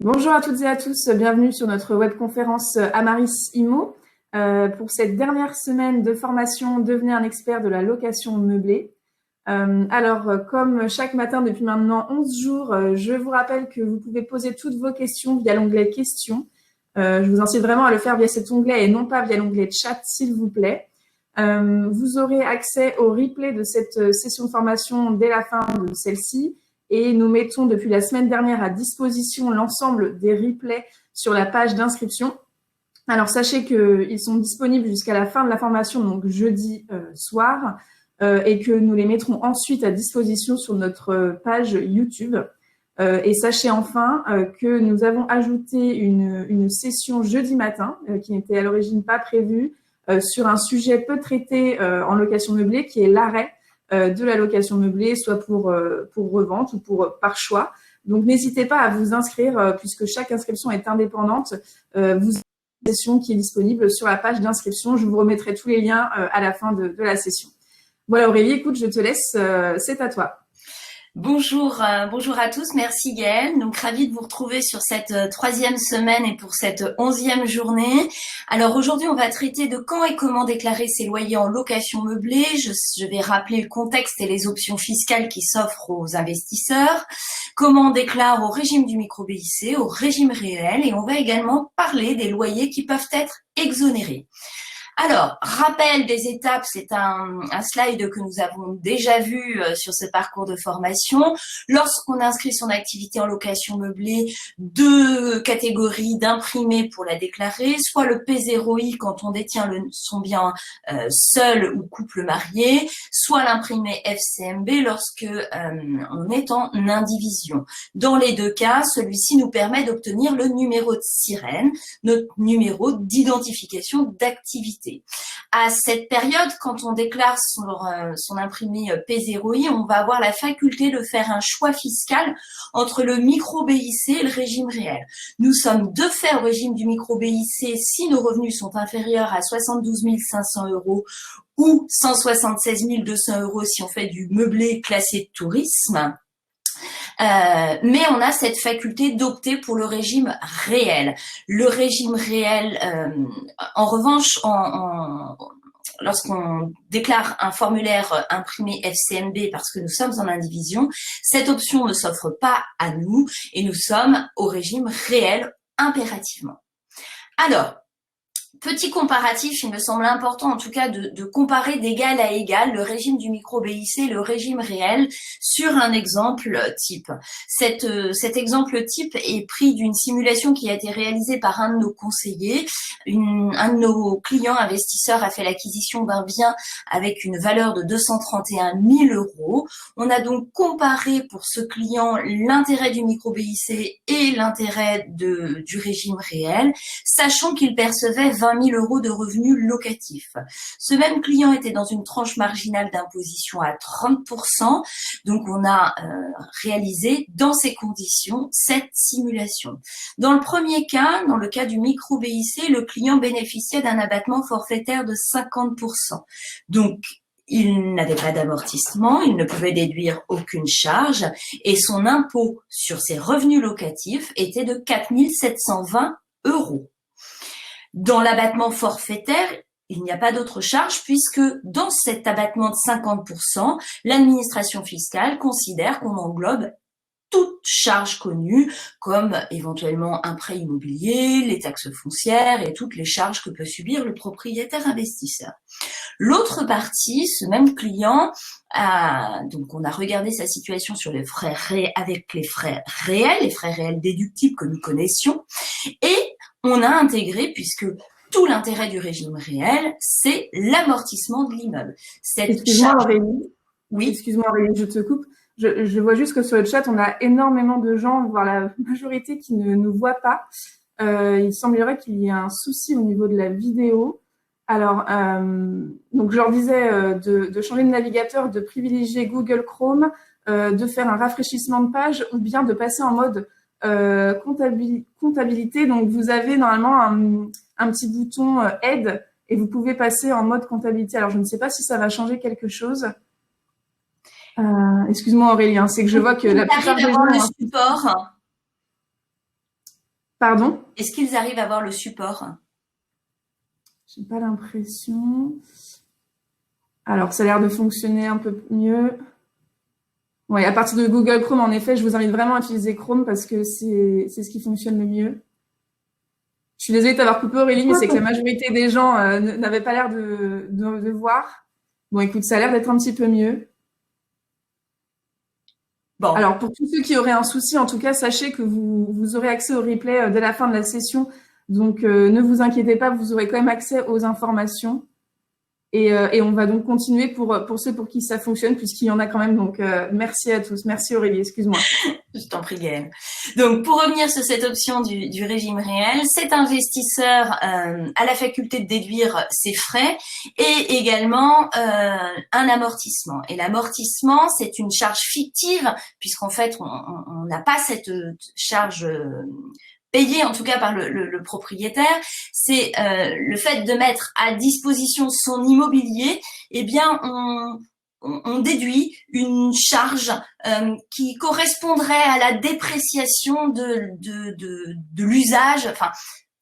Bonjour à toutes et à tous, bienvenue sur notre webconférence Amaris Immo pour cette dernière semaine de formation Devenez un expert de la location meublée. Comme chaque matin depuis maintenant 11 jours, je vous rappelle que vous pouvez poser toutes vos questions via l'onglet questions. Je vous incite vraiment à le faire via cet onglet et non pas via l'onglet chat, s'il vous plaît. Vous aurez accès au replay de cette session de formation dès la fin de celle-ci. Et nous mettons depuis la semaine dernière à disposition l'ensemble des replays sur la page d'inscription. Alors, sachez qu'ils sont disponibles jusqu'à la fin de la formation, donc jeudi soir, et que nous les mettrons ensuite à disposition sur notre page YouTube. Et sachez enfin que nous avons ajouté une session jeudi matin, qui n'était à l'origine pas prévue, sur un sujet peu traité en location meublée, qui est l'arrêt de la location meublée, soit pour revente ou par choix. Donc, n'hésitez pas à vous inscrire puisque chaque inscription est indépendante. Vous avez une session qui est disponible sur la page d'inscription. Je vous remettrai tous les liens à la fin de la session. Voilà Aurélie, écoute, je te laisse, c'est à toi. Bonjour à tous, merci Gaëlle. Donc ravie de vous retrouver sur cette troisième semaine et pour cette 11e journée. Alors aujourd'hui, on va traiter de quand et comment déclarer ses loyers en location meublée. Je vais rappeler le contexte et les options fiscales qui s'offrent aux investisseurs. Comment on déclare au régime du micro-BIC, au régime réel, et on va également parler des loyers qui peuvent être exonérés. Alors, rappel des étapes, c'est un slide que nous avons déjà vu sur ce parcours de formation. Lorsqu'on inscrit son activité en location meublée, deux catégories d'imprimés pour la déclarer, soit le P0I quand on détient son bien seul ou couple marié, soit l'imprimé FCMB lorsque on est en indivision. Dans les deux cas, celui-ci nous permet d'obtenir le numéro de sirène, notre numéro d'identification d'activité. À cette période, quand on déclare son imprimé P0I, on va avoir la faculté de faire un choix fiscal entre le micro-BIC et le régime réel. Nous sommes de fait au régime du micro-BIC si nos revenus sont inférieurs à 72 500 € ou 176 200 € si on fait du meublé classé de tourisme. Mais on a cette faculté d'opter pour le régime réel. Le régime réel, en revanche, lorsqu'on déclare un formulaire imprimé FCMB parce que nous sommes en indivision, cette option ne s'offre pas à nous et nous sommes au régime réel impérativement. Alors, petit comparatif, il me semble important en tout cas de comparer d'égal à égal le régime du micro-BIC et le régime réel sur un exemple type. Cet exemple type est pris d'une simulation qui a été réalisée par un de nos conseillers. Un de nos clients investisseurs a fait l'acquisition d'un bien avec une valeur de 231 000 €. On a donc comparé pour ce client l'intérêt du micro-BIC et l'intérêt du régime réel, sachant qu'il percevait 20 000 € de revenus locatifs. Ce même client était dans une tranche marginale d'imposition à 30%, donc on a réalisé dans ces conditions cette simulation. Dans le premier cas, dans le cas du micro-BIC, le client bénéficiait d'un abattement forfaitaire de 50%. Donc, il n'avait pas d'amortissement, il ne pouvait déduire aucune charge et son impôt sur ses revenus locatifs était de 4 720 €. Dans l'abattement forfaitaire, il n'y a pas d'autre charge puisque dans cet abattement de 50%, l'administration fiscale considère qu'on englobe toute charge connue, comme éventuellement un prêt immobilier, les taxes foncières et toutes les charges que peut subir le propriétaire investisseur. L'autre partie, ce même client, donc on a regardé sa situation sur les frais avec les frais réels déductibles que nous connaissions, et on a intégré, puisque tout l'intérêt du régime réel, c'est l'amortissement de l'immeuble. Excuse-moi Aurélie. Oui. Excuse-moi Aurélie, je te coupe. Je vois juste que sur le chat, on a énormément de gens, voire la majorité, qui ne nous voient pas. Il semblerait qu'il y ait un souci au niveau de la vidéo. Alors, donc je leur disais de changer de navigateur, de privilégier Google Chrome, de faire un rafraîchissement de page ou bien de passer en mode comptabilité. Donc, vous avez normalement un petit bouton aide et vous pouvez passer en mode comptabilité. Alors, je ne sais pas si ça va changer quelque chose. Excuse-moi Aurélien, c'est que je vois que la plupart des gens... le support. Pardon? Est-ce qu'ils arrivent à voir le support? J'ai pas l'impression. Alors, ça a l'air de fonctionner un peu mieux. Ouais, à partir de Google Chrome, en effet, je vous invite vraiment à utiliser Chrome parce que c'est ce qui fonctionne le mieux. Je suis désolée de t'avoir coupé, Aurélie, mais c'est que la majorité des gens n'avaient pas l'air de voir. Bon, écoute, ça a l'air d'être un petit peu mieux. Bon. Alors, pour tous ceux qui auraient un souci, en tout cas, sachez que vous aurez accès au replay dès la fin de la session. Donc, ne vous inquiétez pas, vous aurez quand même accès aux informations. Et on va donc continuer pour ceux pour qui ça fonctionne, puisqu'il y en a quand même. Donc, merci à tous. Merci Aurélie, excuse-moi. Je t'en prie, Gaëlle. Donc, pour revenir sur cette option du régime réel, cet investisseur a la faculté de déduire ses frais et également un amortissement. Et l'amortissement, c'est une charge fictive, puisqu'en fait, on n'a pas cette charge payée, en tout cas par le propriétaire. C'est le fait de mettre à disposition son immobilier, eh bien, on déduit une charge qui correspondrait à la dépréciation de l'usage, enfin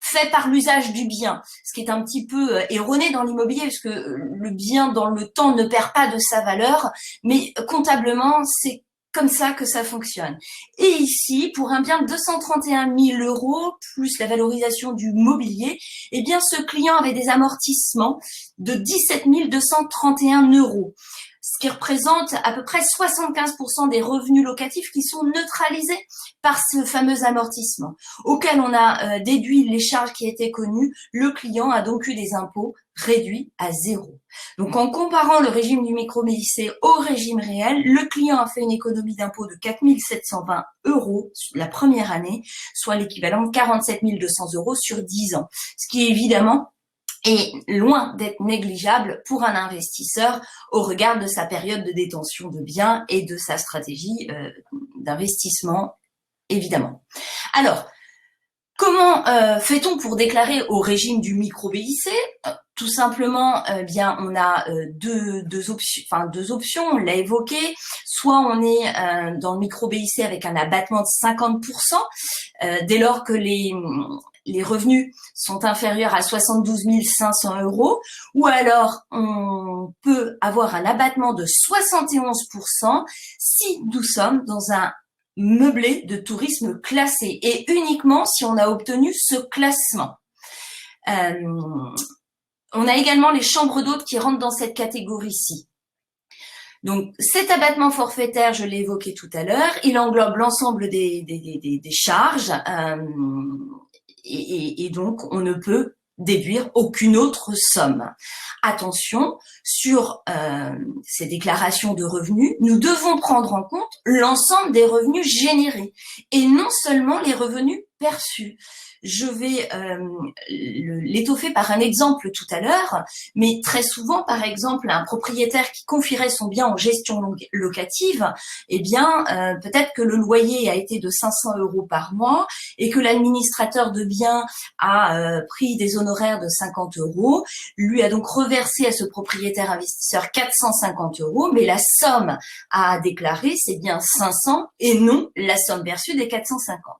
fait par l'usage du bien, ce qui est un petit peu erroné dans l'immobilier, puisque le bien dans le temps ne perd pas de sa valeur, mais comptablement c'est comme ça que ça fonctionne. Et ici, pour un bien de 231 000 € plus la valorisation du mobilier, eh bien ce client avait des amortissements de 17 231 €. Ce qui représente à peu près 75% des revenus locatifs qui sont neutralisés par ce fameux amortissement, auquel on a déduit les charges qui étaient connues. Le client a donc eu des impôts réduits à 0. Donc en comparant le régime du micro-BIC au régime réel, le client a fait une économie d'impôt de 4 720 € la première année, soit l'équivalent de 47 200 € sur 10 ans, ce qui est évidemment est loin d'être négligeable pour un investisseur au regard de sa période de détention de biens et de sa stratégie d'investissement, évidemment. Alors, comment fait-on pour déclarer au régime du micro-BIC? Tout simplement, bien, on a deux options, on l'a évoqué. Soit on est dans le micro-BIC avec un abattement de 50%, dès lors que les revenus sont inférieurs à 72 500 €, ou alors on peut avoir un abattement de 71% si nous sommes dans un meublé de tourisme classé, et uniquement si on a obtenu ce classement. On a également les chambres d'hôtes qui rentrent dans cette catégorie-ci. Donc, cet abattement forfaitaire, je l'ai évoqué tout à l'heure, il englobe l'ensemble des charges et donc on ne peut déduire aucune autre somme. Attention, sur ces déclarations de revenus, nous devons prendre en compte l'ensemble des revenus générés et non seulement les revenus perçus. Je vais l'étoffer par un exemple tout à l'heure, mais très souvent, par exemple, un propriétaire qui confierait son bien en gestion locative, eh bien, peut-être que le loyer a été de 500 € par mois et que l'administrateur de biens a pris des honoraires de 50 €, lui a donc reversé à ce propriétaire investisseur 450 €, mais la somme à déclarer, c'est bien 500 et non la somme perçue des 450.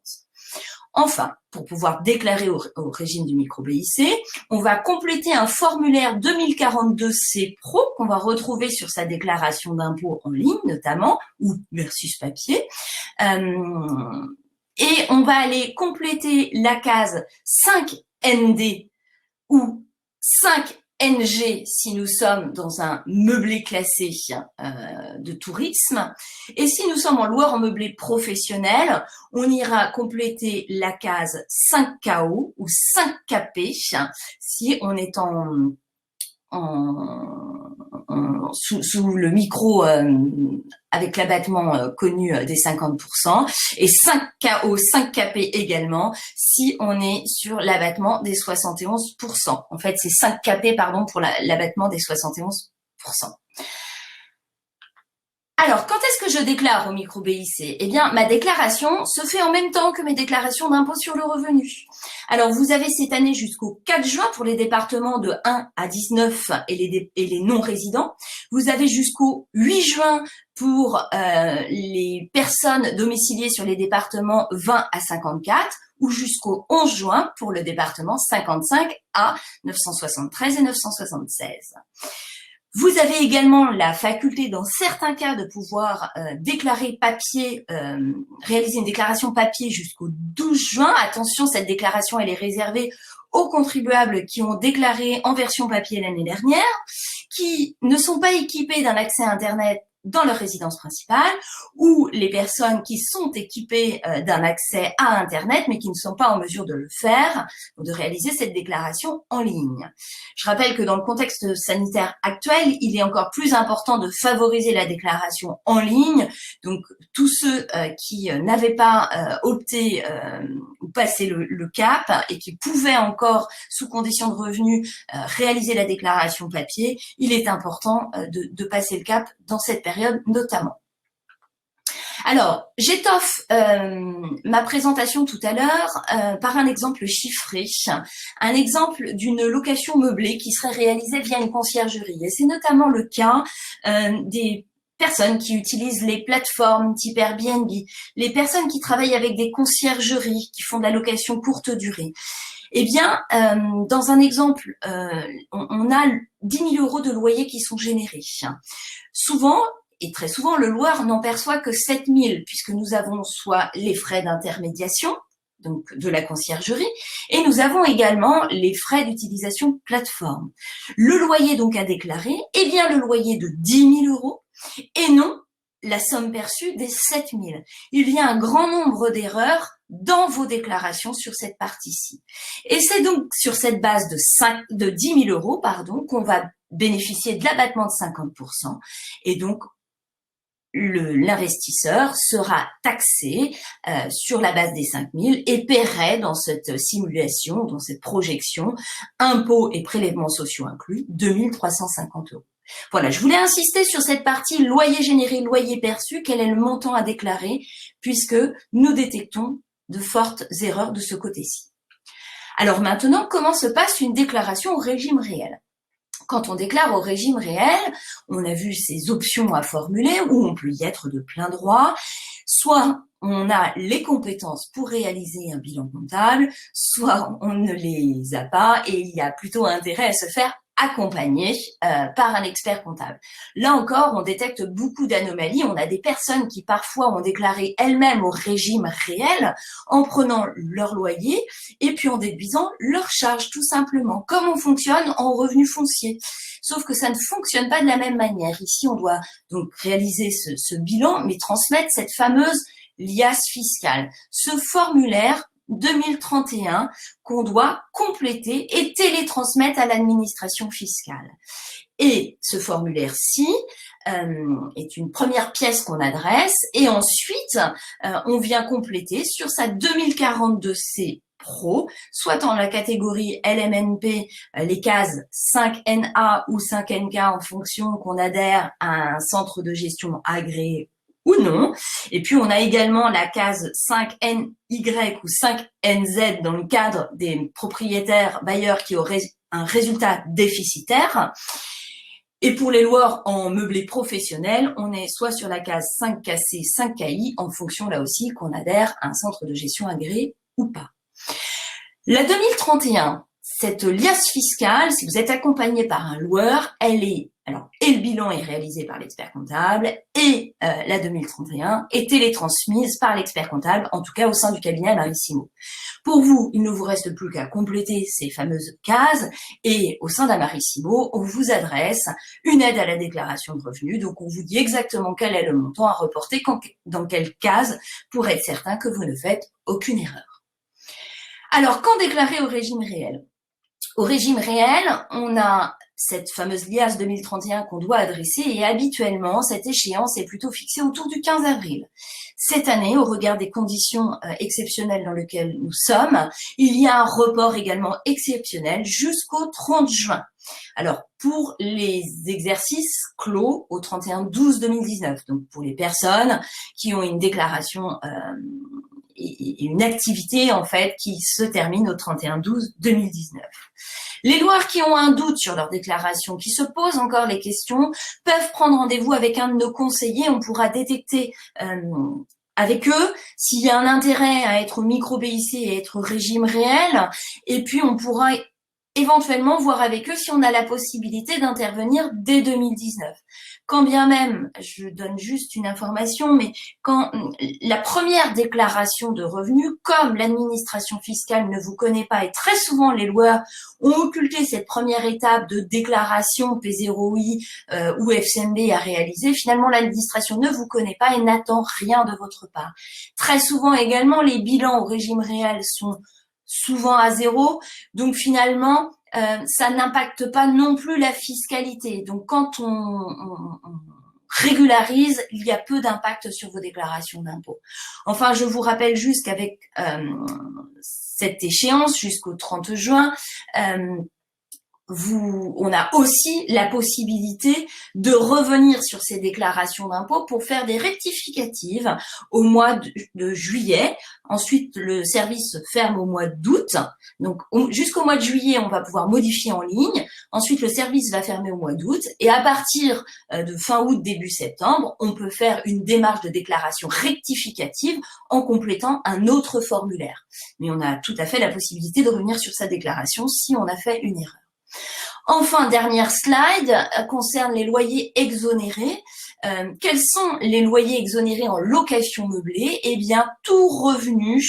Enfin, pour pouvoir déclarer au régime du micro-BIC, on va compléter un formulaire 2042C Pro qu'on va retrouver sur sa déclaration d'impôt en ligne notamment, ou versus papier. Et on va aller compléter la case 5ND ou 5NG si nous sommes dans un meublé classé de tourisme. Et si nous sommes en loueur en meublé professionnel, on ira compléter la case 5KO ou 5KP si on est sous le micro avec l'abattement connu des 50%, et 5KO, 5KP également si on est sur l'abattement des 71%. En fait, c'est 5KP, pardon, pour l'abattement des 71%. Alors, quand est-ce que je déclare au micro-BIC? Eh bien, ma déclaration se fait en même temps que mes déclarations d'impôt sur le revenu. Alors, vous avez cette année jusqu'au 4 juin pour les départements de 1 à 19 et les non-résidents. Vous avez jusqu'au 8 juin pour les personnes domiciliées sur les départements 20 à 54 ou jusqu'au 11 juin pour le département 55 à 973 et 976. Vous avez également la faculté, dans certains cas, de pouvoir déclarer papier, réaliser une déclaration papier jusqu'au 12 juin. Attention, cette déclaration, elle est réservée aux contribuables qui ont déclaré en version papier l'année dernière, qui ne sont pas équipés d'un accès à Internet dans leur résidence principale, ou les personnes qui sont équipées d'un accès à Internet, mais qui ne sont pas en mesure de le faire, ou de réaliser cette déclaration en ligne. Je rappelle que dans le contexte sanitaire actuel, il est encore plus important de favoriser la déclaration en ligne. Donc, tous ceux qui n'avaient pas opté ou passé le cap et qui pouvaient encore, sous condition de revenus, réaliser la déclaration papier, il est important de passer le cap dans cette période notamment. Alors, j'étoffe ma présentation tout à l'heure par un exemple chiffré, un exemple d'une location meublée qui serait réalisée via une conciergerie. Et c'est notamment le cas des personnes qui utilisent les plateformes type Airbnb, les personnes qui travaillent avec des conciergeries, qui font de la location courte durée. Eh bien, dans un exemple, on a 10 000 euros de loyer qui sont générés. Souvent, et très souvent, le loueur n'en perçoit que 7 000, puisque nous avons soit les frais d'intermédiation, donc de la conciergerie, et nous avons également les frais d'utilisation plateforme. Le loyer donc à déclarer est bien le loyer de 10 000 euros, et non la somme perçue des 7 000. Il y a un grand nombre d'erreurs dans vos déclarations sur cette partie-ci. Et c'est donc sur cette base de 10 000 euros qu'on va bénéficier de l'abattement de 50%, et donc l'investisseur sera taxé sur la base des 5 000 et paierait dans cette simulation, dans cette projection, impôts et prélèvements sociaux inclus, 2 350 euros. Voilà, je voulais insister sur cette partie loyer généré, loyer perçu, quel est le montant à déclarer, puisque nous détectons de fortes erreurs de ce côté-ci. Alors maintenant, comment se passe une déclaration au régime réel ? Quand on déclare au régime réel, on a vu ces options à formuler où on peut y être de plein droit. Soit on a les compétences pour réaliser un bilan comptable, soit on ne les a pas et il y a plutôt intérêt à se faire accompagné par un expert comptable. Là encore, on détecte beaucoup d'anomalies. On a des personnes qui parfois ont déclaré elles-mêmes au régime réel en prenant leur loyer et puis en déduisant leurs charges tout simplement, comme on fonctionne en revenu foncier. Sauf que ça ne fonctionne pas de la même manière. Ici, on doit donc réaliser ce bilan, mais transmettre cette fameuse liasse fiscale. Ce formulaire 2031 qu'on doit compléter et télétransmettre à l'administration fiscale. Et ce formulaire-ci est une première pièce qu'on adresse et ensuite on vient compléter sur sa 2042C Pro, soit dans la catégorie LMNP, les cases 5NA ou 5NK en fonction qu'on adhère à un centre de gestion agréé ou non. Et puis, on a également la case 5NY ou 5NZ dans le cadre des propriétaires bailleurs qui auraient un résultat déficitaire. Et pour les loueurs en meublé professionnel, on est soit sur la case 5KC, 5KI, en fonction là aussi qu'on adhère à un centre de gestion agréé ou pas. La 2031, cette liasse fiscale, si vous êtes accompagné par un loueur, elle est, alors, et le bilan est réalisé par l'expert comptable, et la 2031 est télétransmise par l'expert comptable, en tout cas au sein du cabinet Amarissimo. Pour vous, il ne vous reste plus qu'à compléter ces fameuses cases, et au sein d'Amarissimo, on vous adresse une aide à la déclaration de revenus, donc on vous dit exactement quel est le montant à reporter, dans quelle case, pour être certain que vous ne faites aucune erreur. Alors, quand déclarer au régime réel ? Au régime réel, on a cette fameuse liasse 2031 qu'on doit adresser et habituellement, cette échéance est plutôt fixée autour du 15 avril. Cette année, au regard des conditions exceptionnelles dans lesquelles nous sommes, il y a un report également exceptionnel jusqu'au 30 juin. Alors, pour les exercices clos au 31/12/2019, donc pour les personnes qui ont une déclaration et une activité en fait qui se termine au 31/12/2019. Les loueurs qui ont un doute sur leur déclaration, qui se posent encore les questions, peuvent prendre rendez-vous avec un de nos conseillers. On pourra détecter avec eux s'il y a un intérêt à être au micro-BIC et être au régime réel. Et puis, on pourra éventuellement voir avec eux si on a la possibilité d'intervenir dès 2019. Quand bien même, je donne juste une information, mais quand la première déclaration de revenus, comme l'administration fiscale ne vous connaît pas, et très souvent les loueurs ont occulté cette première étape de déclaration P0I ou FCMB à réaliser, finalement l'administration ne vous connaît pas et n'attend rien de votre part. Très souvent également, les bilans au régime réel sont souvent à zéro, donc finalement, ça n'impacte pas non plus la fiscalité. Donc quand on régularise, il y a peu d'impact sur vos déclarations d'impôts. Enfin, je vous rappelle juste qu'avec cette échéance jusqu'au 30 juin, on a aussi la possibilité de revenir sur ces déclarations d'impôts pour faire des rectificatives au mois de juillet. Ensuite, le service se ferme au mois d'août. Donc, jusqu'au mois de juillet, on va pouvoir modifier en ligne. Ensuite, le service va fermer au mois d'août. Et à partir de fin août, début septembre, on peut faire une démarche de déclaration rectificative en complétant un autre formulaire. Mais on a tout à fait la possibilité de revenir sur sa déclaration si on a fait une erreur. Enfin, dernière slide concerne les loyers exonérés. Quels sont les loyers exonérés en location meublée? Eh bien, tout revenu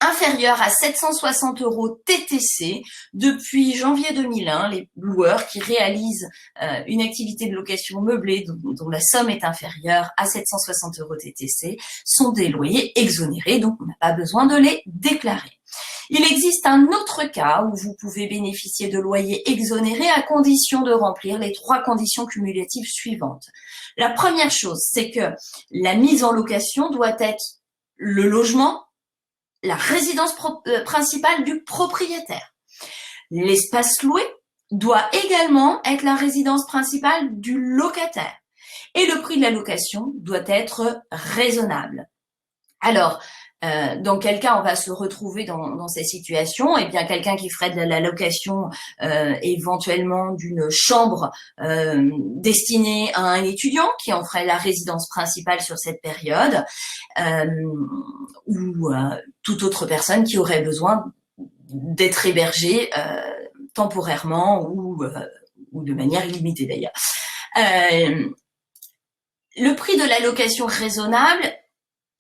inférieur à 760 € TTC depuis janvier 2001, les loueurs qui réalisent une activité de location meublée dont la somme est inférieure à 760 € TTC sont des loyers exonérés, donc on n'a pas besoin de les déclarer. Il existe un autre cas où vous pouvez bénéficier de loyers exonérés à condition de remplir les 3 conditions cumulatives suivantes. La première chose, c'est que la mise en location doit être le logement, la résidence principale du propriétaire. L'espace loué doit également être la résidence principale du locataire. Et le prix de la location doit être raisonnable. Alors, dans quel cas on va se retrouver dans ces situations? Eh bien, quelqu'un qui ferait de la location éventuellement d'une chambre destinée à un étudiant qui en ferait la résidence principale sur cette période, ou toute autre personne qui aurait besoin d'être hébergée temporairement ou de manière illimitée d'ailleurs. Le prix de la location raisonnable,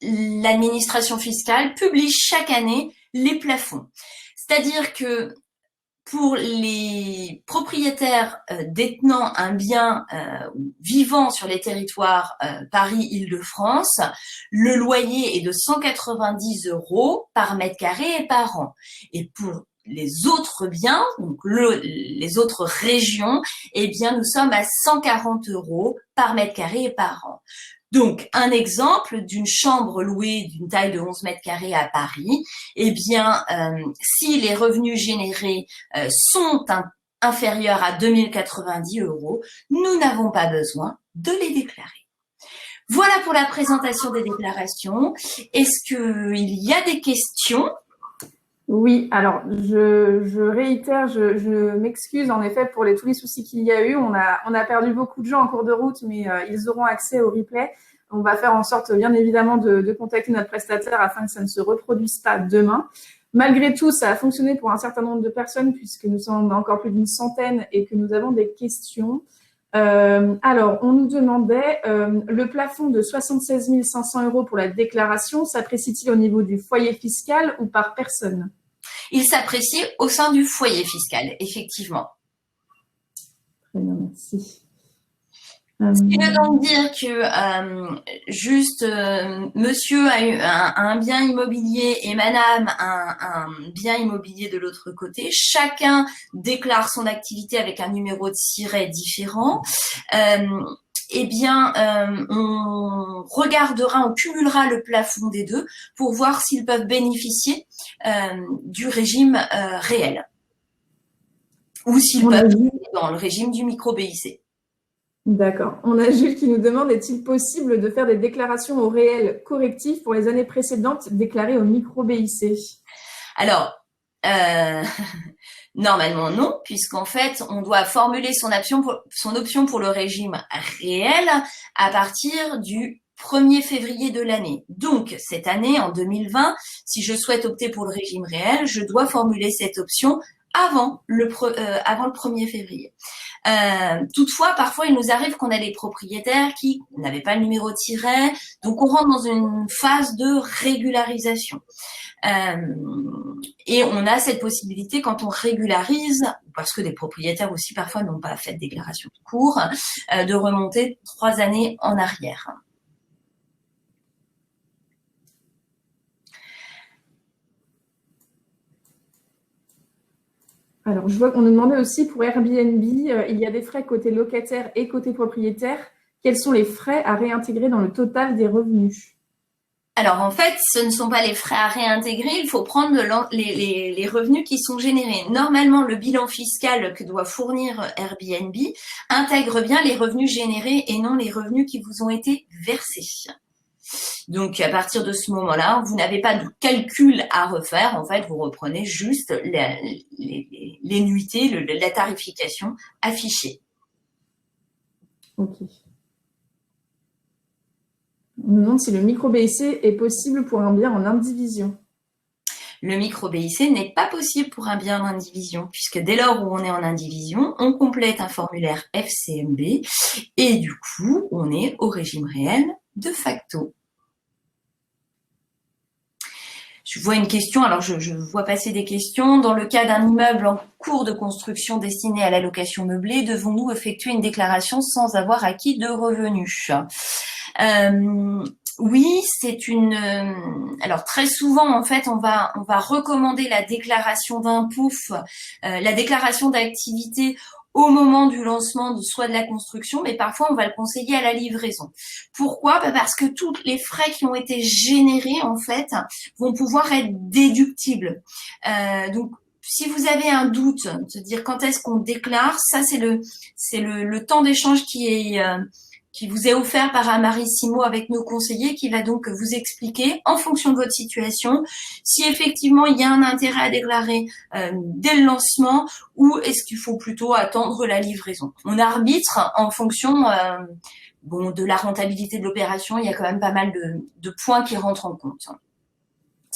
l'administration fiscale publie chaque année les plafonds. C'est-à-dire que pour les propriétaires détenant un bien vivant sur les territoires Paris-Île-de-France, le loyer est de 190 € par mètre carré et par an. Et pour les autres biens, donc les autres régions, eh bien nous sommes à 140 € par mètre carré et par an. Donc, un exemple d'une chambre louée d'une taille de 11 mètres carrés à Paris, eh bien, si les revenus générés sont inférieurs à 2090 €, nous n'avons pas besoin de les déclarer. Voilà pour la présentation des déclarations. Est-ce qu'il y a des questions? Oui, alors je réitère, je m'excuse en effet pour tous les soucis qu'il y a eu. On a perdu beaucoup de gens en cours de route, mais ils auront accès au replay. On va faire en sorte, bien évidemment, de contacter notre prestataire afin que ça ne se reproduise pas demain. Malgré tout, ça a fonctionné pour un certain nombre de personnes puisque nous sommes encore plus d'une centaine et que nous avons des questions. Alors, on nous demandait le plafond de 76 500 € pour la déclaration s'apprécie-t-il au niveau du foyer fiscal ou par personne? Il s'apprécie au sein du foyer fiscal, effectivement. Très bien, merci. Ce qui veut donc dire que monsieur a eu un bien immobilier et madame un bien immobilier de l'autre côté. Chacun déclare son activité avec un numéro de siret différent. On regardera, on cumulera le plafond des deux pour voir s'ils peuvent bénéficier du régime réel ou s'ils peuvent dans le régime du micro-BIC. D'accord. On a Jules qui nous demande, est-il possible de faire des déclarations au réel correctif pour les années précédentes déclarées au micro-BIC? Alors, normalement non, puisqu'en fait, on doit formuler son option pour le régime réel à partir du 1er février de l'année. Donc, cette année, en 2020, si je souhaite opter pour le régime réel, je dois formuler cette option avant le 1er février. Toutefois, parfois, il nous arrive qu'on a des propriétaires qui n'avaient pas le numéro de siret, donc on rentre dans une phase de régularisation. Et on a cette possibilité quand on régularise, parce que des propriétaires aussi parfois n'ont pas fait de déclaration de cours, de remonter 3 années en arrière. Alors, je vois qu'on nous demandait aussi pour Airbnb, il y a des frais côté locataire et côté propriétaire. Quels sont les frais à réintégrer dans le total des revenus? Alors en fait, ce ne sont pas les frais à réintégrer, il faut prendre les revenus qui sont générés. Normalement, le bilan fiscal que doit fournir Airbnb intègre bien les revenus générés et non les revenus qui vous ont été versés. Donc à partir de ce moment-là, vous n'avez pas de calcul à refaire, en fait, vous reprenez juste les nuitées, la tarification affichée. Ok. On nous demande si le micro-BIC est possible pour un bien en indivision. Le micro-BIC n'est pas possible pour un bien en indivision, puisque dès lors où on est en indivision, on complète un formulaire FCMB et du coup, on est au régime réel de facto. Je vois une question, alors je vois passer des questions. Dans le cas d'un immeuble en cours de construction destiné à la location meublée, devons-nous effectuer une déclaration sans avoir acquis de revenus? Oui, c'est une. Alors très souvent, en fait, on va recommander la déclaration d'impôt, la déclaration d'activité au moment du lancement soit de la construction, mais parfois on va le conseiller à la livraison. Pourquoi? Parce que tous les frais qui ont été générés, en fait, vont pouvoir être déductibles. Donc si vous avez un doute, se dire quand est-ce qu'on déclare, ça c'est le temps d'échange qui vous est offert par Amarissimo avec nos conseillers, qui va donc vous expliquer, en fonction de votre situation, si effectivement il y a un intérêt à déclarer dès le lancement ou est-ce qu'il faut plutôt attendre la livraison. On arbitre en fonction de la rentabilité de l'opération. Il y a quand même pas mal de points qui rentrent en compte.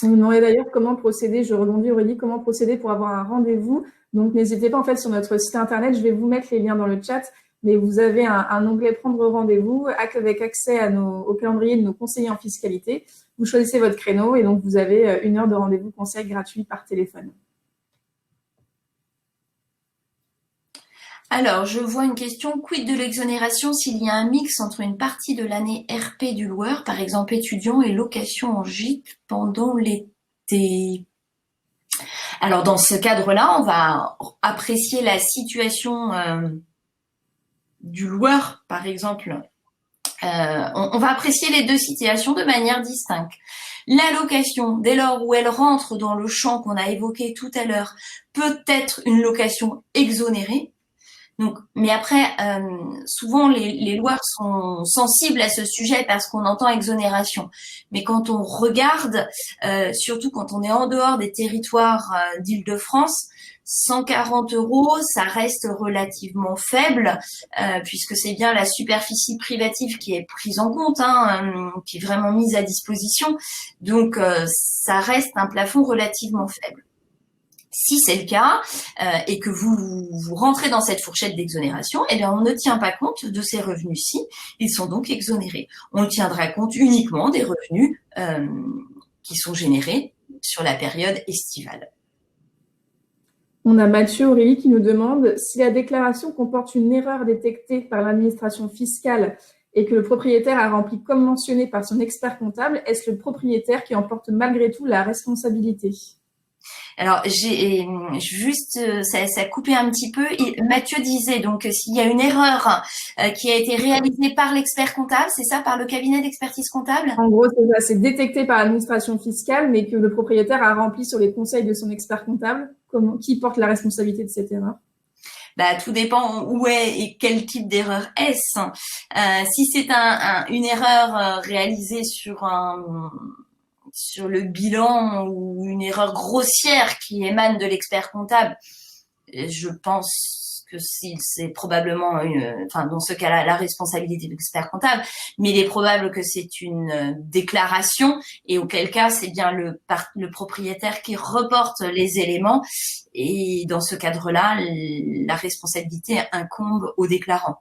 On nous demandait d'ailleurs comment procéder, je rebondis Aurélie, comment procéder pour avoir un rendez-vous. Donc n'hésitez pas, en fait, sur notre site internet, je vais vous mettre les liens dans le chat, mais vous avez un onglet prendre rendez-vous avec accès au calendrier de nos conseillers en fiscalité. Vous choisissez votre créneau et donc vous avez 1 heure de rendez-vous conseil gratuit par téléphone. Alors, je vois une question, quid de l'exonération s'il y a un mix entre une partie de l'année RP du loueur, par exemple étudiant, et location en gîte pendant l'été? Alors, dans ce cadre-là, on va apprécier la situation du loueur, par exemple. On va apprécier les deux situations de manière distincte. La location, dès lors où elle rentre dans le champ qu'on a évoqué tout à l'heure, peut être une location exonérée. Donc, mais après, souvent les loueurs sont sensibles à ce sujet parce qu'on entend exonération. Mais quand on regarde, surtout quand on est en dehors des territoires d'Île-de-France, 140 €, ça reste relativement faible puisque c'est bien la superficie privative qui est prise en compte, qui est vraiment mise à disposition. Donc, ça reste un plafond relativement faible. Si c'est le cas et que vous rentrez dans cette fourchette d'exonération, eh bien on ne tient pas compte de ces revenus-ci, ils sont donc exonérés. On tiendra compte uniquement des revenus qui sont générés sur la période estivale. On a Mathieu Aurélie qui nous demande si la déclaration comporte une erreur détectée par l'administration fiscale et que le propriétaire a rempli comme mentionné par son expert comptable, est-ce le propriétaire qui en porte malgré tout la responsabilité? Alors, j'ai juste, ça a coupé un petit peu. Mathieu disait donc s'il y a une erreur qui a été réalisée par l'expert comptable, c'est ça, par le cabinet d'expertise comptable? En gros, c'est ça, c'est détecté par l'administration fiscale, mais que le propriétaire a rempli sur les conseils de son expert comptable. Qui porte la responsabilité de cette erreur? Bah, tout dépend où est et quel type d'erreur est-ce. Si c'est une erreur réalisée sur le bilan ou une erreur grossière qui émane de l'expert comptable, je pense que c'est probablement dans ce cas-là, la responsabilité de l'expert comptable, mais il est probable que c'est une déclaration et auquel cas c'est bien le propriétaire qui reporte les éléments et dans ce cadre-là, la responsabilité incombe au déclarant.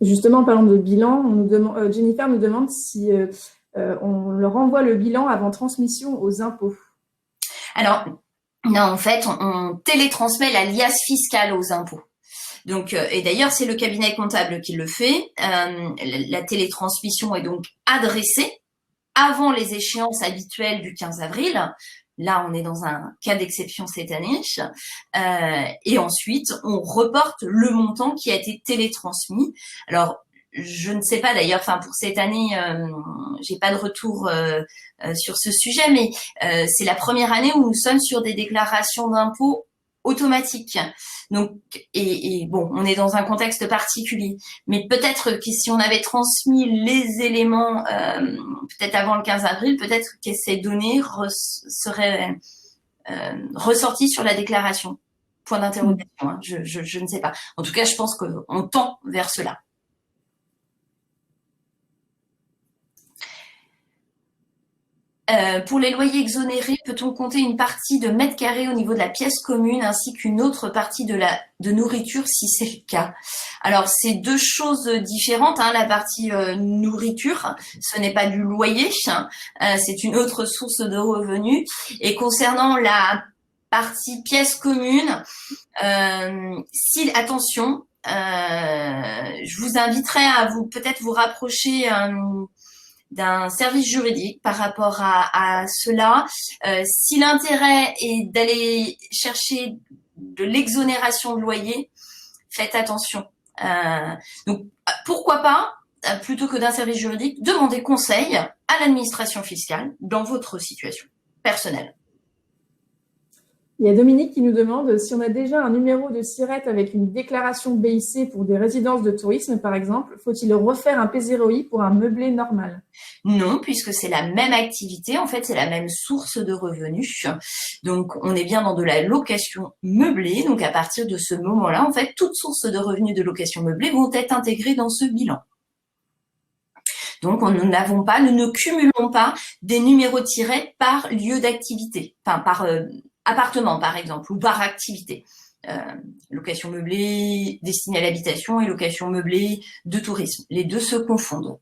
Justement, en parlant de bilan, Jennifer nous demande si on leur envoie le bilan avant transmission aux impôts. Alors, non, en fait, on télétransmet la liasse fiscale aux impôts. Donc, et d'ailleurs, c'est le cabinet comptable qui le fait. La télétransmission est donc adressée avant les échéances habituelles du 15 avril. Là, on est dans un cas d'exception cette année. Et ensuite, on reporte le montant qui a été télétransmis. Alors, je ne sais pas d'ailleurs, pour cette année, j'ai pas de retour sur ce sujet, mais c'est la première année où nous sommes sur des déclarations d'impôts automatiques. Donc, et bon, on est dans un contexte particulier. Mais peut-être que si on avait transmis les éléments peut-être avant le 15 avril, peut-être que ces données seraient ressorties sur la déclaration. Point d'interrogation. Hein. Je ne sais pas. En tout cas, je pense qu'on tend vers cela. Pour les loyers exonérés, peut-on compter une partie de mètres carrés au niveau de la pièce commune ainsi qu'une autre partie de nourriture si c'est le cas? Alors, c'est deux choses différentes. Hein. La partie nourriture, ce n'est pas du loyer, c'est une autre source de revenus. Et concernant la partie pièce commune, attention, je vous inviterai à peut-être vous rapprocher d'un service juridique par rapport à cela. Si l'intérêt est d'aller chercher de l'exonération de loyer, faites attention. Donc, pourquoi pas, plutôt que d'un service juridique, demander conseil à l'administration fiscale dans votre situation personnelle. Il y a Dominique qui nous demande si on a déjà un numéro de SIRET avec une déclaration BIC pour des résidences de tourisme, par exemple, faut-il refaire un P0I pour un meublé normal? Non, puisque c'est la même activité, en fait, c'est la même source de revenus. Donc, on est bien dans de la location meublée. Donc, à partir de ce moment-là, en fait, toutes sources de revenus de location meublée vont être intégrées dans ce bilan. Donc, nous ne cumulons pas des numéros tirés par lieu d'activité, par appartement, par exemple, ou par activité. Location meublée destinée à l'habitation et location meublée de tourisme. Les deux se confondent.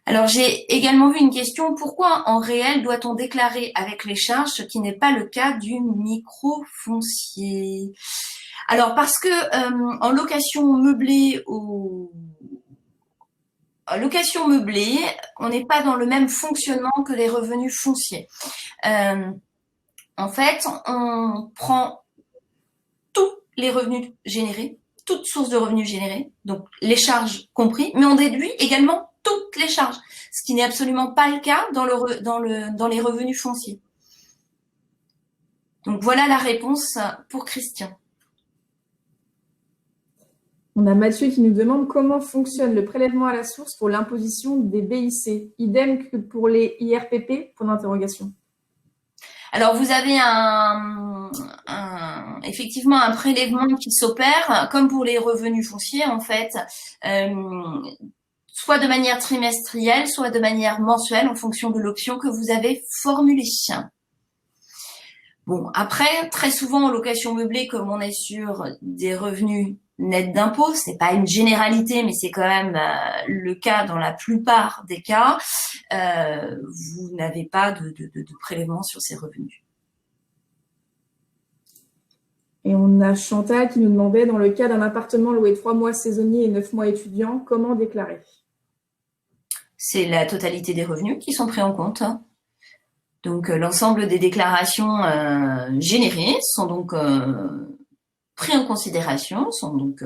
Alors, j'ai également vu une question, pourquoi en réel doit-on déclarer avec les charges, ce qui n'est pas le cas du microfoncier? Alors, parce que en location meublée on n'est pas dans le même fonctionnement que les revenus fonciers. En fait, on prend tous les revenus générés, toutes sources de revenus générés, donc les charges compris, mais on déduit également toutes les charges, ce qui n'est absolument pas le cas dans les revenus fonciers. Donc voilà la réponse pour Christian. On a Mathieu qui nous demande comment fonctionne le prélèvement à la source pour l'imposition des BIC. Idem que pour les IRPP, point d'interrogation. Alors, vous avez effectivement un prélèvement qui s'opère, comme pour les revenus fonciers, en fait, soit de manière trimestrielle, soit de manière mensuelle, en fonction de l'option que vous avez formulée. Bon, après, très souvent en location meublée, comme on est sur des revenus nets d'impôts, c'est pas une généralité, mais c'est quand même le cas dans la plupart des cas, vous n'avez pas de prélèvement sur ces revenus. Et on a Chantal qui nous demandait, dans le cas d'un appartement loué 3 mois saisonnier et 9 mois étudiants, comment déclarer? C'est la totalité des revenus qui sont pris en compte. Donc, l'ensemble des déclarations générées sont donc pris en considération, sont donc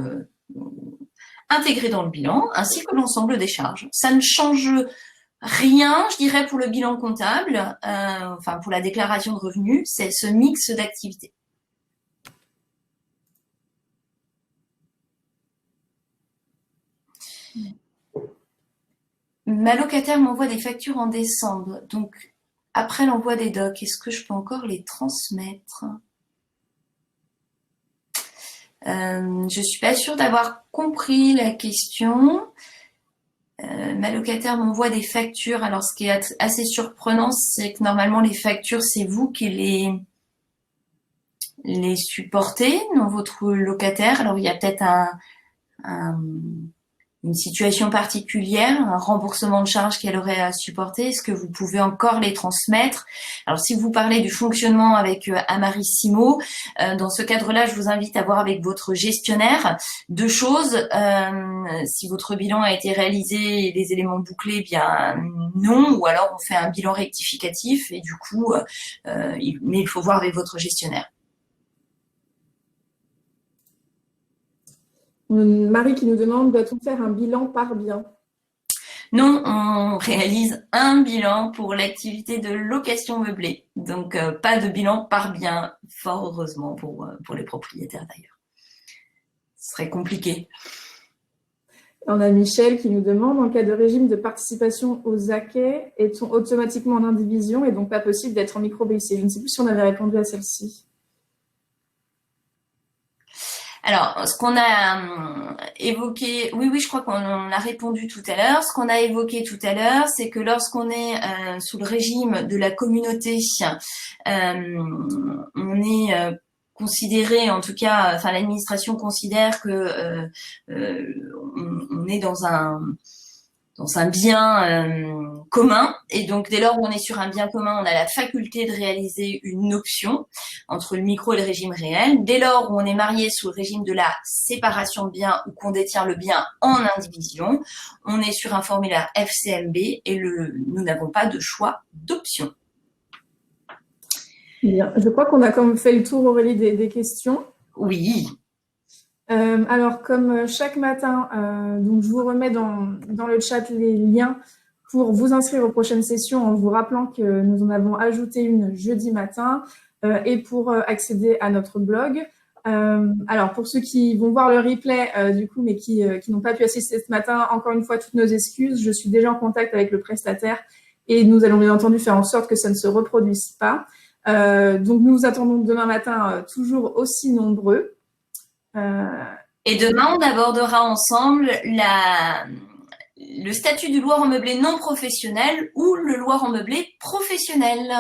intégrés dans le bilan, ainsi que l'ensemble des charges. Ça ne change rien, je dirais, pour le bilan comptable, enfin pour la déclaration de revenus, c'est ce mix d'activités. Ma locataire m'envoie des factures en décembre, donc après l'envoi des docs, est-ce que je peux encore les transmettre? Je suis pas sûre d'avoir compris la question. Ma locataire m'envoie des factures. Alors, ce qui est assez surprenant, c'est que normalement, les factures, c'est vous qui les supportez, non votre locataire. Alors, il y a peut-être une situation particulière, un remboursement de charges qu'elle aurait à supporter. Est-ce que vous pouvez encore les transmettre? Alors, si vous parlez du fonctionnement avec Amarissimo, dans ce cadre-là, je vous invite à voir avec votre gestionnaire deux choses. Si votre bilan a été réalisé et les éléments bouclés, bien non, ou alors on fait un bilan rectificatif et du coup, mais il faut voir avec votre gestionnaire. Marie qui nous demande, doit-on faire un bilan par bien? Non, on réalise un bilan pour l'activité de location meublée. Donc, pas de bilan par bien, fort heureusement pour les propriétaires d'ailleurs. Ce serait compliqué. On a Michel qui nous demande, en cas de régime de participation aux acquets, est-on automatiquement en indivision et donc pas possible d'être en micro-BIC? Je ne sais plus si on avait répondu à celle-ci. Alors, ce qu'on a évoqué, oui, je crois qu'on a répondu tout à l'heure. Ce qu'on a évoqué tout à l'heure, c'est que lorsqu'on est sous le régime de la communauté, on est considéré, en tout cas, enfin l'administration considère que on est dans un bien commun, et donc dès lors où on est sur un bien commun, on a la faculté de réaliser une option entre le micro et le régime réel. Dès lors où on est marié sous le régime de la séparation de biens ou qu'on détient le bien en indivision, on est sur un formulaire FCMB et nous n'avons pas de choix d'option. Bien, je crois qu'on a quand même fait le tour, Aurélie, des questions. Oui. Alors, comme chaque matin, donc je vous remets dans le chat les liens pour vous inscrire aux prochaines sessions en vous rappelant que nous en avons ajouté une jeudi matin et pour accéder à notre blog. Alors, pour ceux qui vont voir le replay, du coup, mais qui n'ont pas pu assister ce matin, encore une fois, toutes nos excuses. Je suis déjà en contact avec le prestataire et nous allons bien entendu faire en sorte que ça ne se reproduise pas. Donc, nous vous attendons demain matin toujours aussi nombreux. Et demain, on abordera ensemble le statut du loueur en meublé non professionnel ou le loueur en meublé professionnel.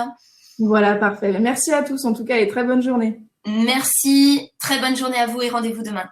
Voilà, parfait. Merci à tous en tout cas et très bonne journée. Merci, très bonne journée à vous et rendez-vous demain.